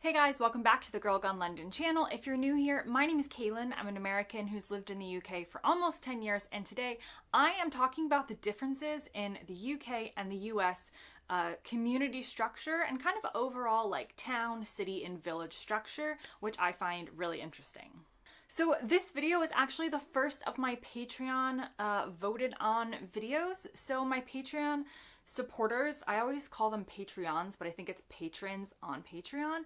Hey guys, welcome back to the Girl Gone London channel. If you're new here, my name is Kaylin. I'm an American who's lived in the UK for almost 10 years, and today I am talking about the differences in the UK and the US community structure and kind of overall like town, city, and village structure, which I find really interesting. So this video is actually the first of my Patreon voted on videos. So my Patreon supporters, I always call them Patreons, but I think it's patrons on Patreon.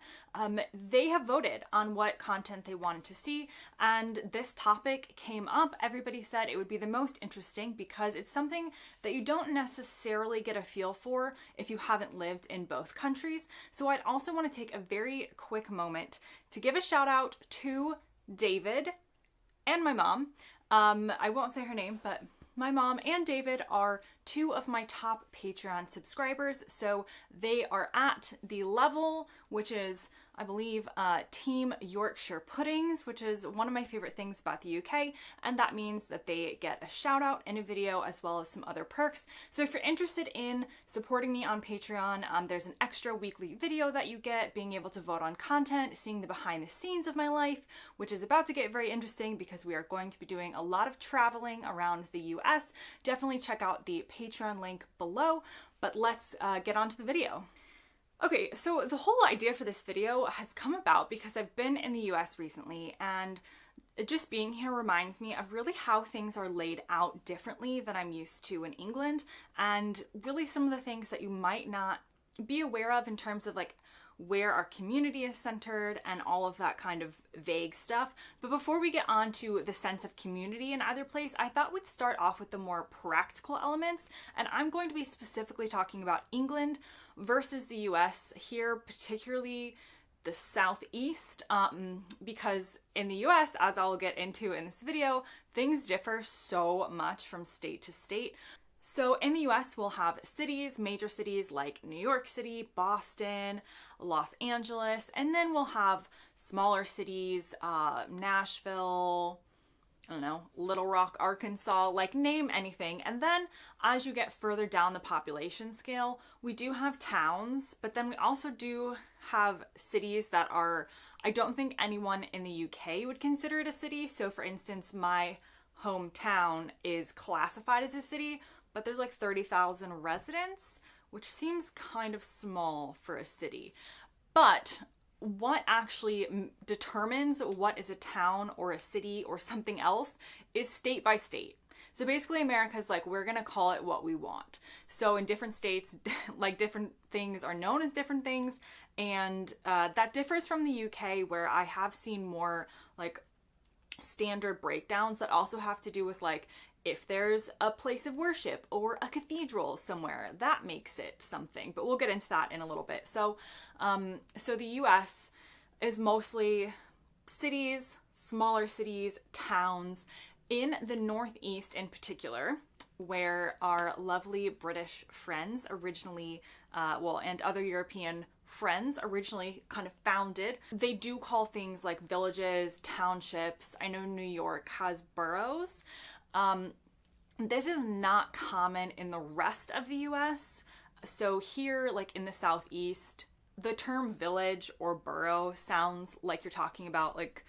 They have voted on what content they wanted to see, and this topic came up. Everybody said it would be the most interesting because it's something that you don't necessarily get a feel for if you haven't lived in both countries. So I'd also want to take a very quick moment to give a shout out to David and my mom. I won't say her name, but my mom and David are two of my top Patreon subscribers. So they are at the level, which is, I believe, Team Yorkshire Puddings, which is one of my favorite things about the UK. And that means that they get a shout out in a video as well as some other perks. So if you're interested in supporting me on Patreon, there's an extra weekly video that you get, being able to vote on content, seeing the behind the scenes of my life, which is about to get very interesting because we are going to be doing a lot of traveling around the US. Definitely check out the Patreon link below, but let's get on to the video. Okay, so the whole idea for this video has come about because I've been in the US recently, and just being here reminds me of really how things are laid out differently than I'm used to in England, and really some of the things that you might not be aware of in terms of like where our community is centered and all of that kind of vague stuff. But before we get on to the sense of community in either place, I thought we'd start off with the more practical elements, and I'm going to be specifically talking about England versus the US here, particularly the Southeast, because in the US, as I'll get into in this video, things differ so much from state to state. So in the US, we'll have cities, major cities like New York City, Boston, Los Angeles, and then we'll have smaller cities, Nashville, I don't know, Little Rock, Arkansas, like name anything. And then as you get further down the population scale, we do have towns, but then we also do have cities that are, I don't think anyone in the UK would consider it a city. So for instance, my hometown is classified as a city, but there's like 30,000 residents, which seems kind of small for a city. But what actually determines what is a town or a city or something else is state by state. So basically America's like, we're gonna call it what we want. So in different states, like different things are known as different things. And that differs from the UK, where I have seen more like standard breakdowns that also have to do with like, if there's a place of worship or a cathedral somewhere, that makes it something. But we'll get into that in a little bit. So, so the US is mostly cities, smaller cities, towns. In the Northeast in particular, where our lovely British friends originally, and other European friends originally kind of founded, they do call things like villages, townships. I know New York has boroughs. This is not common in the rest of the US. So here, like in the Southeast, the term village or borough sounds like you're talking about like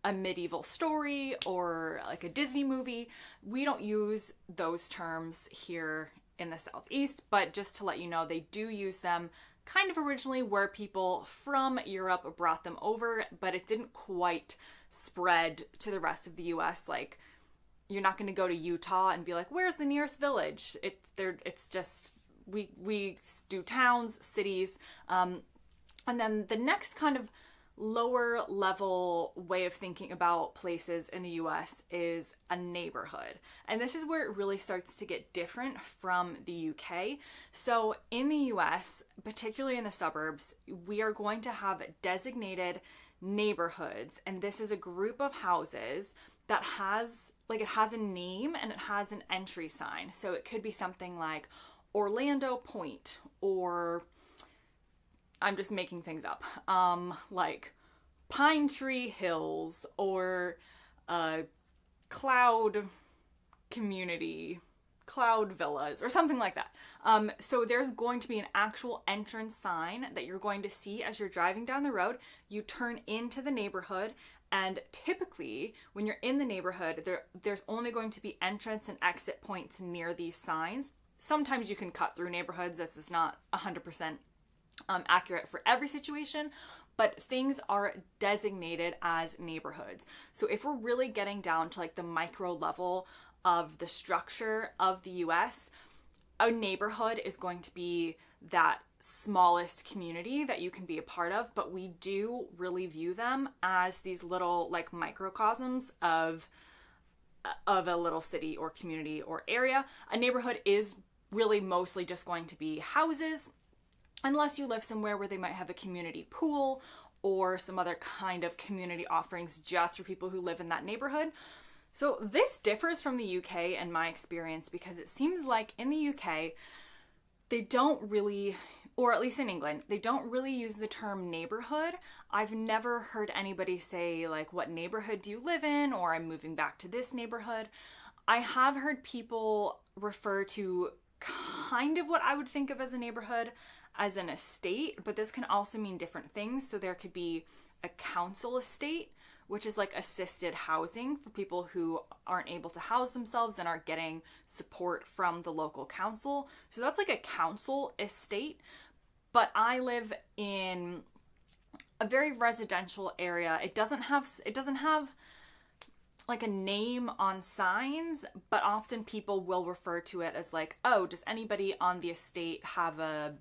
a medieval story or like a Disney movie. We don't use those terms here in the Southeast, but just to let you know, they do use them kind of originally where people from Europe brought them over, but it didn't quite spread to the rest of the US. Like, you're not going to go to Utah and be like, where's the nearest village? It's just, we do towns, cities. And then the next kind of lower level way of thinking about places in the US is a neighborhood. And this is where it really starts to get different from the UK. So in the US, particularly in the suburbs, we are going to have designated neighborhoods. And this is a group of houses that has, like, it has a name and it has an entry sign. So it could be something like Orlando Point, or I'm just making things up, like Pine Tree Hills, or Cloud Community Cloud Villas or something like that. So there's going to be an actual entrance sign that you're going to see as you're driving down the road. You turn into the neighborhood, and typically when you're in the neighborhood, there's only going to be entrance and exit points near these signs. Sometimes you can cut through neighborhoods. This is not 100% accurate for every situation, but things are designated as neighborhoods. So if we're really getting down to like the micro level of the structure of the US, a neighborhood is going to be that smallest community that you can be a part of, but we do really view them as these little like microcosms of a little city or community or area. A neighborhood is really mostly just going to be houses, unless you live somewhere where they might have a community pool or some other kind of community offerings just for people who live in that neighborhood. So this differs from the UK in my experience, because it seems like in the UK, they don't really, or at least in England, they don't really use the term neighborhood. I've never heard anybody say like, what neighborhood do you live in? Or I'm moving back to this neighborhood. I have heard people refer to kind of what I would think of as a neighborhood as an estate, but this can also mean different things. So there could be a council estate, which is like assisted housing for people who aren't able to house themselves and aren't getting support from the local council. So that's like a council estate. But I live in a very residential area. It doesn't have like a name on signs, but often people will refer to it as like, oh, does anybody on the estate have a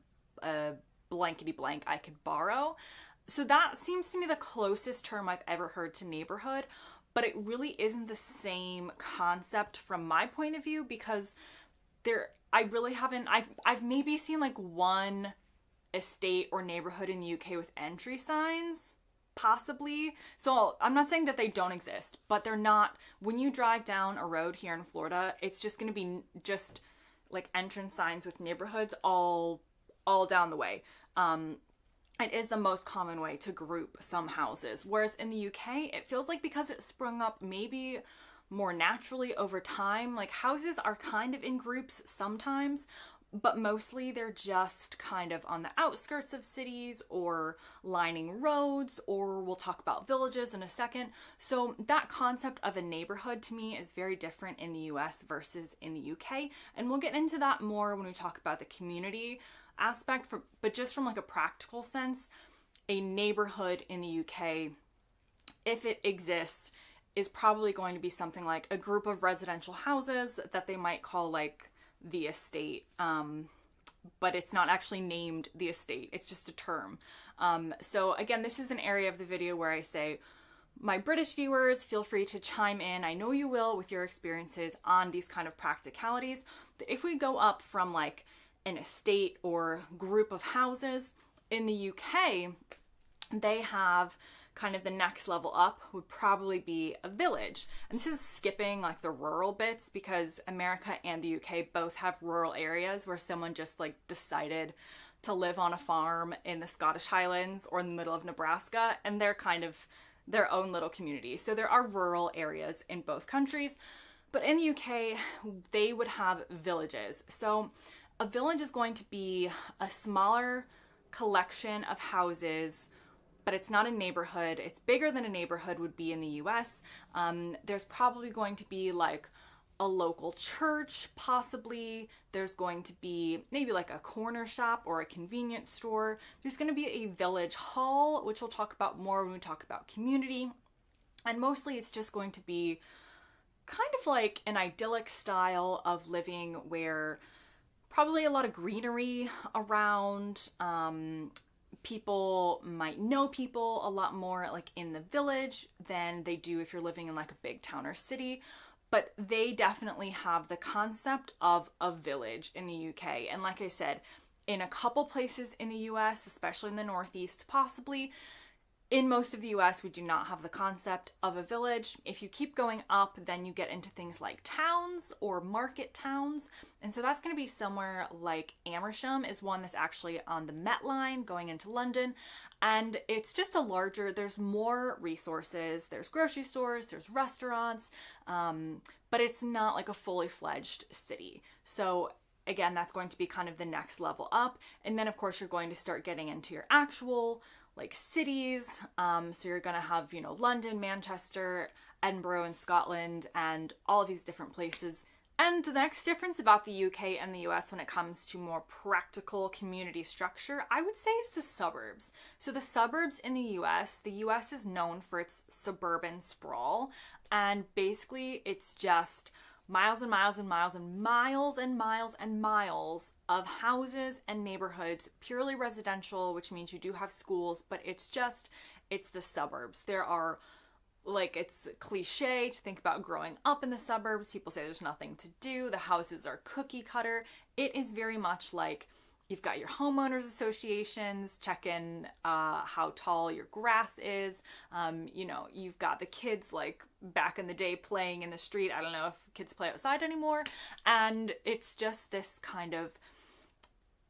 blankety blank I could borrow? So that seems to me the closest term I've ever heard to neighborhood, but it really isn't the same concept from my point of view, because I've maybe seen like one estate or neighborhood in the UK with entry signs, possibly. So I'm not saying that they don't exist, but they're not. When you drive down a road here in Florida, it's just going to be just like entrance signs with neighborhoods all down the way. It is the most common way to group some houses. Whereas in the UK, it feels like because it sprung up maybe more naturally over time, like houses are kind of in groups sometimes, but mostly they're just kind of on the outskirts of cities or lining roads, or we'll talk about villages in a second. So that concept of a neighborhood to me is very different in the US versus in the UK. And we'll get into that more when we talk about the community aspect, but just from like a practical sense, a neighborhood in the UK, if it exists, is probably going to be something like a group of residential houses that they might call like the estate, but it's not actually named the estate, it's just a term. So again, this is an area of the video where I say, my British viewers, feel free to chime in, I know you will, with your experiences on these kind of practicalities. If we go up from like an estate or group of houses in the UK, they have kind of the next level up would probably be a village. And this is skipping like the rural bits, because America and the UK both have rural areas where someone just like decided to live on a farm in the Scottish Highlands or in the middle of Nebraska, and they're kind of their own little community. So there are rural areas in both countries, but in the UK, they would have villages. So a village is going to be a smaller collection of houses, but it's not a neighborhood. It's bigger than a neighborhood would be in the US. There's probably going to be like a local church, possibly. There's going to be maybe like a corner shop or a convenience store. There's going to be a village hall, which we'll talk about more when we talk about community. And mostly it's just going to be kind of like an idyllic style of living where probably a lot of greenery around. People might know people a lot more like in the village than they do if you're living in like a big town or city. But they definitely have the concept of a village in the UK. And like I said, in a couple places in the US, especially in the Northeast, possibly, In most of the US, we do not have the concept of a village. If you keep going up, then you get into things like towns or market towns. And so that's going to be somewhere like Amersham is one that's actually on the Met Line going into London. And it's just there's more resources. There's grocery stores, there's restaurants, but it's not like a fully fledged city. So again, that's going to be kind of the next level up. And then of course you're going to start getting into your actual like cities. So you're going to have, London, Manchester, Edinburgh in Scotland, and all of these different places. And the next difference about the UK and the US when it comes to more practical community structure, I would say, is the suburbs. So the suburbs in the US is known for its suburban sprawl. And basically it's just miles and miles and miles and miles and miles and miles of houses and neighborhoods, purely residential, which means you do have schools, but it's the suburbs. There are, it's cliche to think about growing up in the suburbs. People say there's nothing to do. The houses are cookie cutter. It is very much like you've got your homeowners associations, check in how tall your grass is. You've got the kids like back in the day playing in the street. I don't know if kids play outside anymore. And it's just this kind of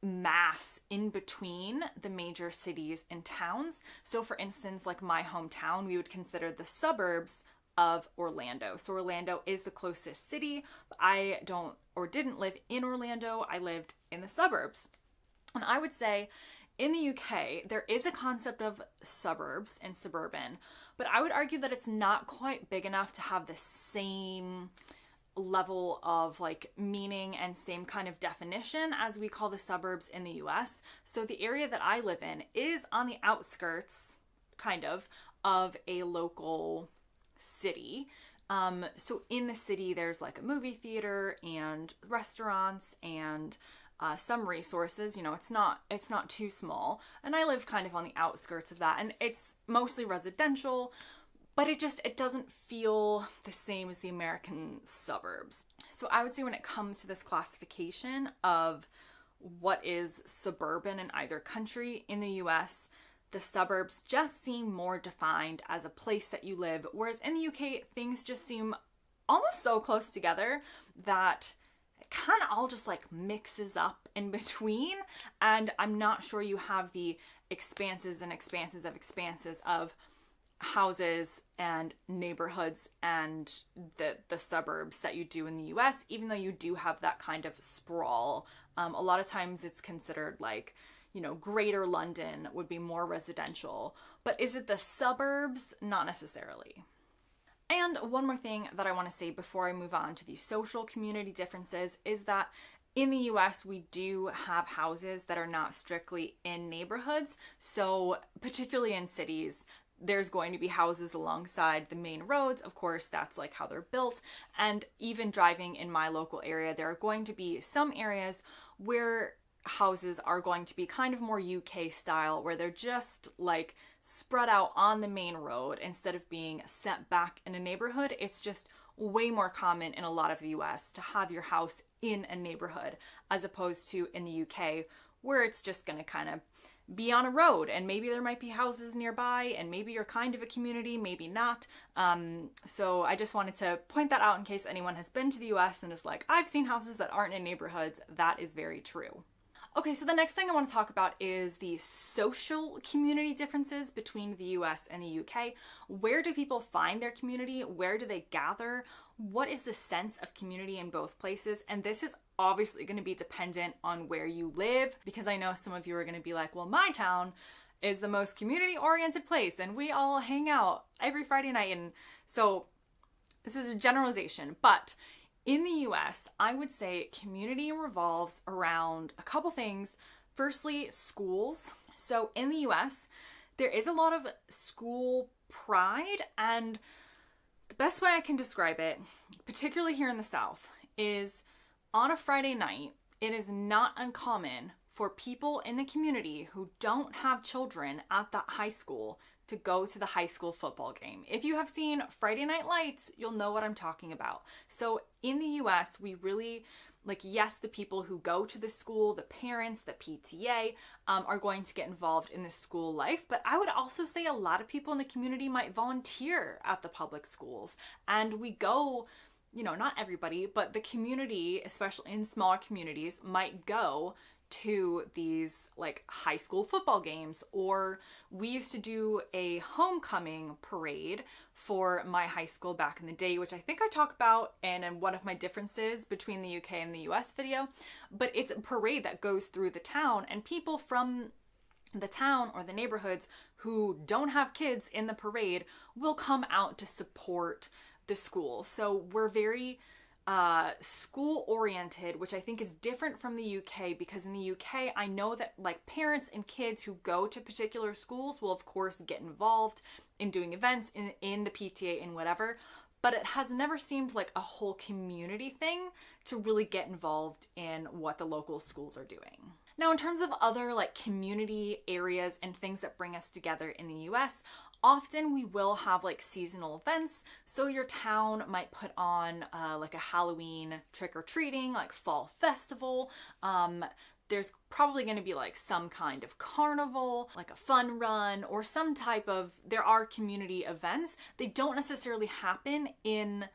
mass in between the major cities and towns. So for instance, like my hometown, we would consider the suburbs of Orlando. So Orlando is the closest city. But I didn't live in Orlando. I lived in the suburbs. And I would say in the UK, there is a concept of suburbs and suburban, but I would argue that it's not quite big enough to have the same level of like meaning and same kind of definition as we call the suburbs in the US. So the area that I live in is on the outskirts, kind of a local city. So in the city, there's like a movie theater and restaurants and some resources. It's not too small, and I live kind of on the outskirts of that, and it's mostly residential, but it doesn't feel the same as the American suburbs. So I would say when it comes to this classification of what is suburban in either country, in the US, the suburbs just seem more defined as a place that you live, whereas in the UK, things just seem almost so close together that it kind of all just like mixes up in between, and I'm not sure you have the expanses and expanses of houses and neighborhoods and the suburbs that you do in the US, even though you do have that kind of sprawl. A lot of times it's considered like, greater London would be more residential, but is it the suburbs? Not necessarily. And one more thing that I want to say before I move on to the social community differences is that in the US, we do have houses that are not strictly in neighborhoods. So particularly in cities, there's going to be houses alongside the main roads. Of course, that's like how they're built. And even driving in my local area, there are going to be some areas where houses are going to be kind of more UK style, where they're just like spread out on the main road instead of being set back in a neighborhood. It's just way more common in a lot of the US to have your house in a neighborhood as opposed to in the UK, where it's just going to kind of be on a road, and maybe there might be houses nearby, and maybe you're kind of a community, maybe not. So I just wanted to point that out in case anyone has been to the US and is like, I've seen houses that aren't in neighborhoods. That is very true. Okay, so the next thing I want to talk about is the social community differences between the US and the UK. Where do people find their community? Where do they gather? What is the sense of community in both places? And this is obviously going to be dependent on where you live, because I know some of you are going to be like, well, my town is the most community-oriented place and we all hang out every Friday night. And so this is a generalization, but in the US, I would say community revolves around a couple things. Firstly, schools. So in the US, there is a lot of school pride, and the best way I can describe it, particularly here in the South, is on a Friday night, it is not uncommon for people in the community who don't have children at that high school to go to the high school football game. If you have seen Friday Night Lights, you'll know what I'm talking about. So in the US, we really Like, yes, the people who go to the school, the parents, the PTA, are going to get involved in the school life, but I would also say a lot of people in the community might volunteer at the public schools. And we go, not everybody, but the community, especially in smaller communities, might go to these like high school football games. Or we used to do a homecoming parade for my high school back in the day, which I think I talk about in one of my differences between the UK and the US video. But it's a parade that goes through the town, and people from the town or the neighborhoods who don't have kids in the parade will come out to support the school. So we're very school oriented, which I think is different from the UK, because in the UK I know that like parents and kids who go to particular schools will of course get involved in doing events in the PTA and whatever, but it has never seemed like a whole community thing to really get involved in what the local schools are doing. Now, in terms of other like community areas and things that bring us together in the US, often we will have like seasonal events. So your town might put on like a Halloween trick-or-treating, like fall festival. There's probably going to be like some kind of carnival, like a fun run, or some type of, there are community events. They don't necessarily happen in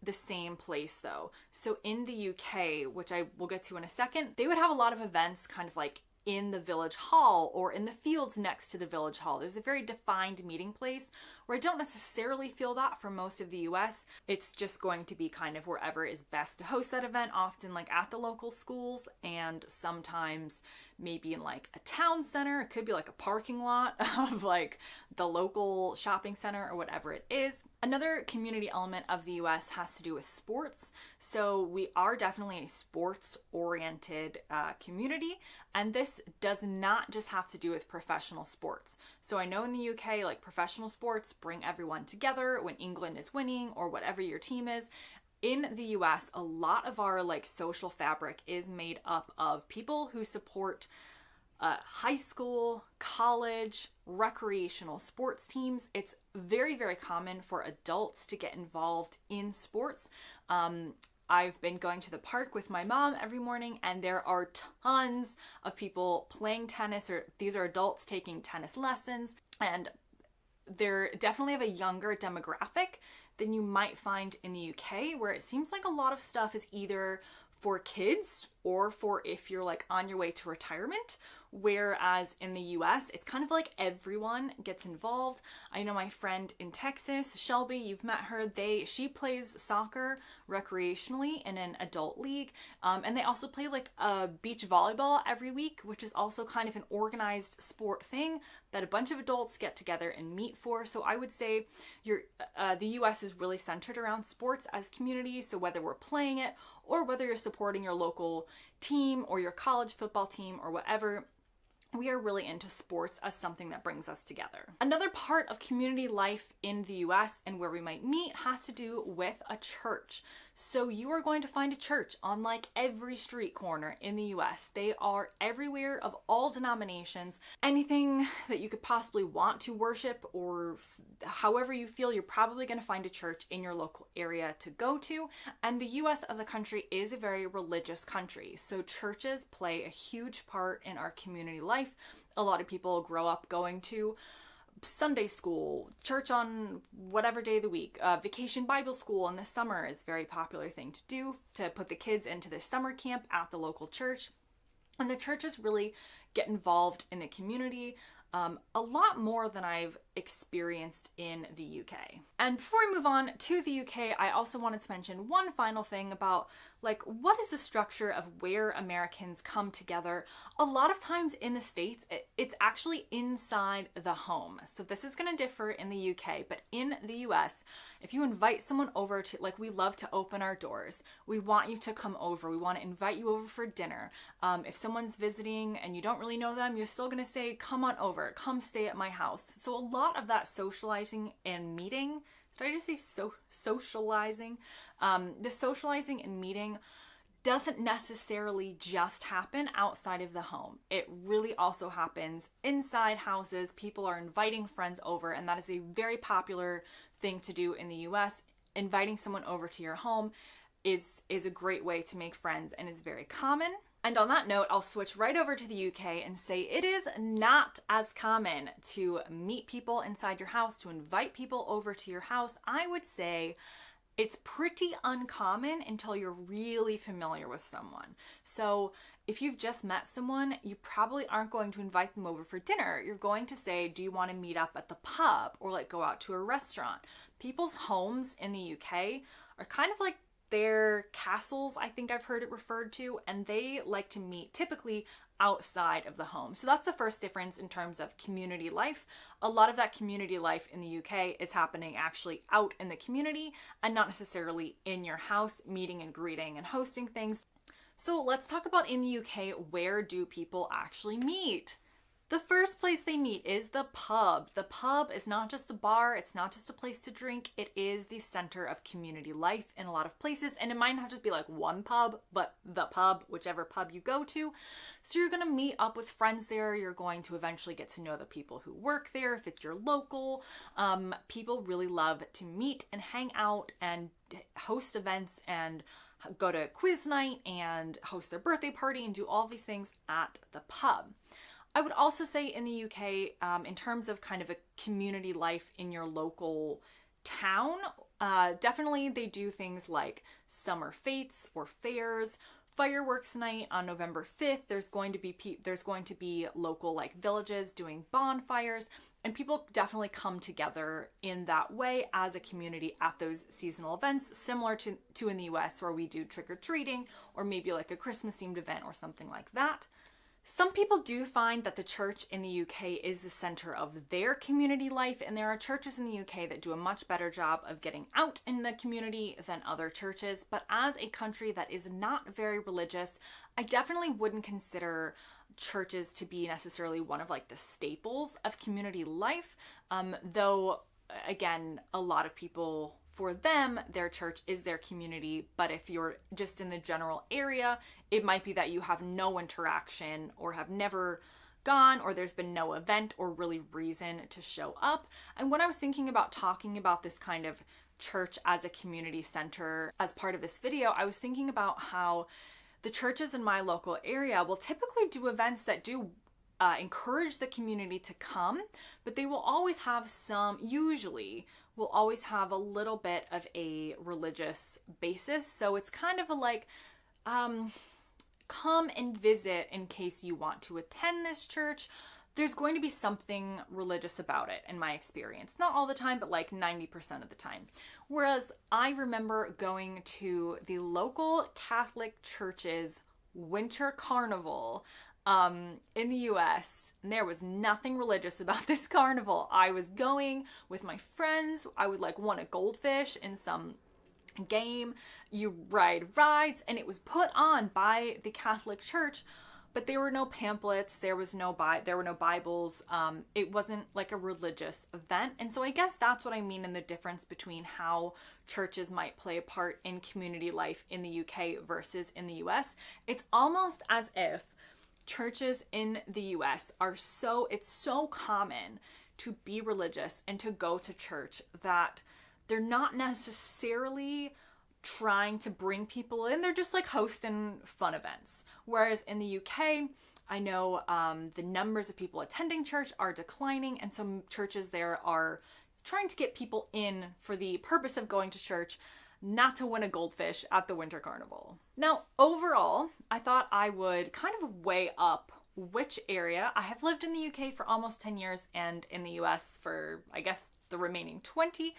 the same place though. So in the UK, which I will get to in a second, they would have a lot of events kind of like in the village hall or in the fields next to the village hall. There's a very defined meeting place, where I don't necessarily feel that for most of the US. It's just going to be kind of wherever is best to host that event, often like at the local schools, and sometimes maybe in like a town center. It could be like a parking lot of like the local shopping center or whatever it is. Another community element of the US has to do with sports. So we are definitely a sports oriented community, and this does not just have to do with professional sports. So I know in the UK, like professional sports bring everyone together when England is winning or whatever your team is. In the US, a lot of our like social fabric is made up of people who support high school, college, recreational sports teams. It's very, very common for adults to get involved in sports. I've been going to the park with my mom every morning, and there are tons of people playing tennis, or these are adults taking tennis lessons, and they're definitely of a younger demographic than you might find in the UK, where it seems like a lot of stuff is either for kids or for if you're like on your way to retirement. Whereas in the US, it's kind of like everyone gets involved. I know my friend in Texas, Shelby, you've met her, she plays soccer recreationally in an adult league. And they also play like a beach volleyball every week, which is also kind of an organized sport thing that a bunch of adults get together and meet for. So I would say the US is really centered around sports as community. So whether we're playing it or whether you're supporting your local team or your college football team or whatever, we are really into sports as something that brings us together. Another part of community life in the US and where we might meet has to do with a church. So you are going to find a church on like every street corner in the US. They are everywhere, of all denominations. Anything that you could possibly want to worship, or however you feel, you're probably going to find a church in your local area to go to. And the US as a country is a very religious country. So churches play a huge part in our community life. A lot of people grow up going to Sunday school, church on whatever day of the week. Vacation Bible school in the summer is a very popular thing to do, to put the kids into the summer camp at the local church. And the churches really get involved in the community a lot more than I've experienced in the UK. And before we move on to the UK, I also wanted to mention one final thing about like, what is the structure of where Americans come together? A lot of times in the States, it's actually inside the home. So this is going to differ in the UK, but in the US, if you invite someone over to, like, we love to open our doors. We want you to come over. We want to invite you over for dinner. If someone's visiting and you don't really know them, you're still going to say, come on over, come stay at my house. So a lot of that socializing and meeting, did I just say socializing? The socializing and meeting doesn't necessarily just happen outside of the home. It really also happens inside houses. People are inviting friends over, and that is a very popular thing to do in the US. Inviting someone over to your home is a great way to make friends and is very common. And on that note, I'll switch right over to the UK and say it is not as common to meet people inside your house, to invite people over to your house. I would say it's pretty uncommon until you're really familiar with someone. So if you've just met someone, you probably aren't going to invite them over for dinner. You're going to say, do you want to meet up at the pub or like go out to a restaurant? People's homes in the UK are kind of like their castles, I think I've heard it referred to, and they like to meet typically outside of the home. So that's the first difference in terms of community life. A lot of that community life in the UK is happening actually out in the community and not necessarily in your house, meeting and greeting and hosting things. So let's talk about in the UK, where do people actually meet? The first place they meet is the pub. The pub is not just a bar, it's not just a place to drink, it is the center of community life in a lot of places. And it might not just be like one pub, but the pub, whichever pub you go to. So you're gonna meet up with friends there, you're going to eventually get to know the people who work there if it's your local. People really love to meet and hang out and host events and go to quiz night and host their birthday party and do all these things at the pub. I would also say in the UK, in terms of kind of a community life in your local town, definitely they do things like summer fetes or fairs, fireworks night on November 5th. There's going to be local like villages doing bonfires, and people definitely come together in that way as a community at those seasonal events, similar to in the US where we do trick-or-treating or maybe like a Christmas themed event or something like that. Some people do find that the church in the UK is the center of their community life, and there are churches in the UK that do a much better job of getting out in the community than other churches. But as a country that is not very religious, I definitely wouldn't consider churches to be necessarily one of like the staples of community life, though again, a lot of people, for them, their church is their community. But if you're just in the general area, it might be that you have no interaction or have never gone, or there's been no event or really reason to show up. And when I was thinking about talking about this kind of church as a community center as part of this video, I was thinking about how the churches in my local area will typically do events that do encourage the community to come, but they will always have usually will always have a little bit of a religious basis. So it's kind of a like, come and visit in case you want to attend this church. There's going to be something religious about it in my experience. Not all the time, but like 90% of the time. Whereas I remember going to the local Catholic church's winter carnival in the US, and there was nothing religious about this carnival. I was going with my friends. I would like want a goldfish in some game. You ride rides, and it was put on by the Catholic Church, but there were no pamphlets. There were no Bibles. It wasn't like a religious event. And so I guess that's what I mean in the difference between how churches might play a part in community life in the UK versus in the US. It's almost as if churches in the US it's so common to be religious and to go to church that they're not necessarily trying to bring people in. They're just like hosting fun events. Whereas in the UK, I know the numbers of people attending church are declining, and some churches there are trying to get people in for the purpose of going to church, not to win a goldfish at the winter carnival. Now, overall, I thought I would kind of weigh up which area. I have lived in the UK for almost 10 years and in the US for, I guess, the remaining 20.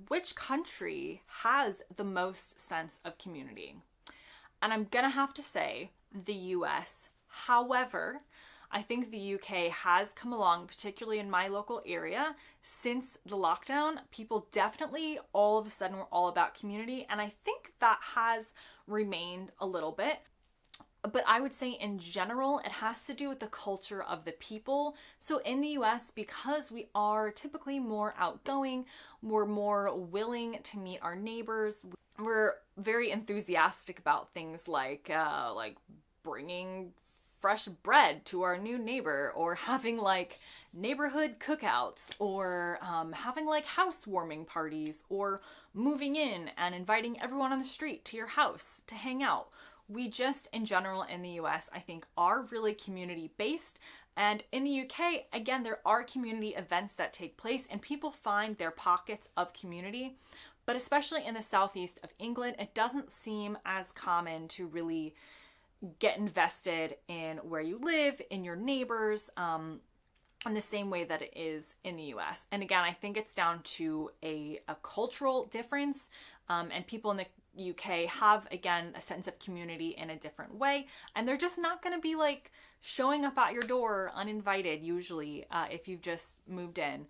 Which country has the most sense of community? And I'm gonna have to say the US. However, I think the UK has come along, particularly in my local area, since the lockdown. People definitely all of a sudden were all about community, and I think that has remained a little bit. But I would say in general, it has to do with the culture of the people. So in the US, because we are typically more outgoing, we're more willing to meet our neighbors. We're very enthusiastic about things like bringing fresh bread to our new neighbor, or having like neighborhood cookouts, or having like housewarming parties, or moving in and inviting everyone on the street to your house to hang out. We just, in general, in the US, I think, are really community based. And in the UK, again, there are community events that take place and people find their pockets of community. But especially in the southeast of England, it doesn't seem as common to really get invested in where you live, in your neighbors, in the same way that it is in the US. And again, I think it's down to a cultural difference, and people in the UK have, again, a sense of community in a different way, and they're just not going to be like showing up at your door uninvited usually if you've just moved in.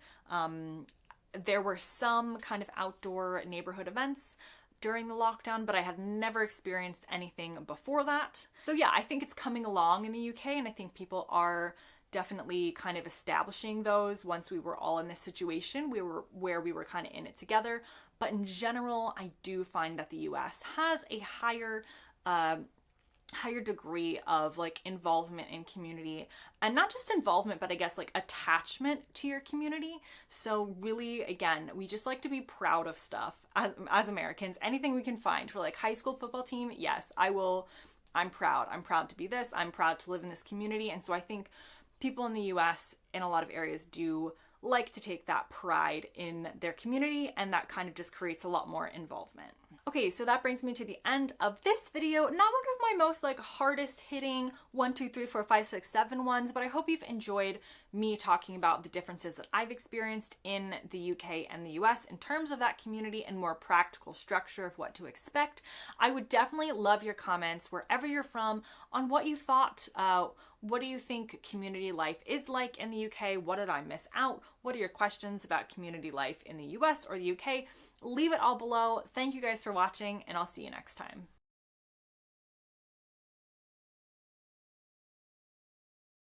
There were some kind of outdoor neighborhood events during the lockdown, but I had never experienced anything before that. So yeah, I think it's coming along in the UK, and I think people are definitely kind of establishing those once we were all in this situation where we were kind of in it together. But in general, I do find that the US has a higher degree of like involvement in community, and not just involvement, but I guess like attachment to your community. So really, again, we just like to be proud of stuff as Americans. Anything we can find for like high school football team, yes, I'm proud. I'm proud to be this. I'm proud to live in this community. And so I think people in the US in a lot of areas do like to take that pride in their community, and that kind of just creates a lot more involvement. Okay, so that brings me to the end of this video. Not one of my most like hardest hitting 1, 2, 3, 4, 5, 6, 7 ones, but I hope you've enjoyed me talking about the differences that I've experienced in the UK and the US in terms of that community and more practical structure of what to expect. I would definitely love your comments wherever you're from on what you thought. What do you think community life is like in the UK? What did I miss out? What are your questions about community life in the US or the UK? Leave it all below. Thank you guys for watching, and I'll see you next time.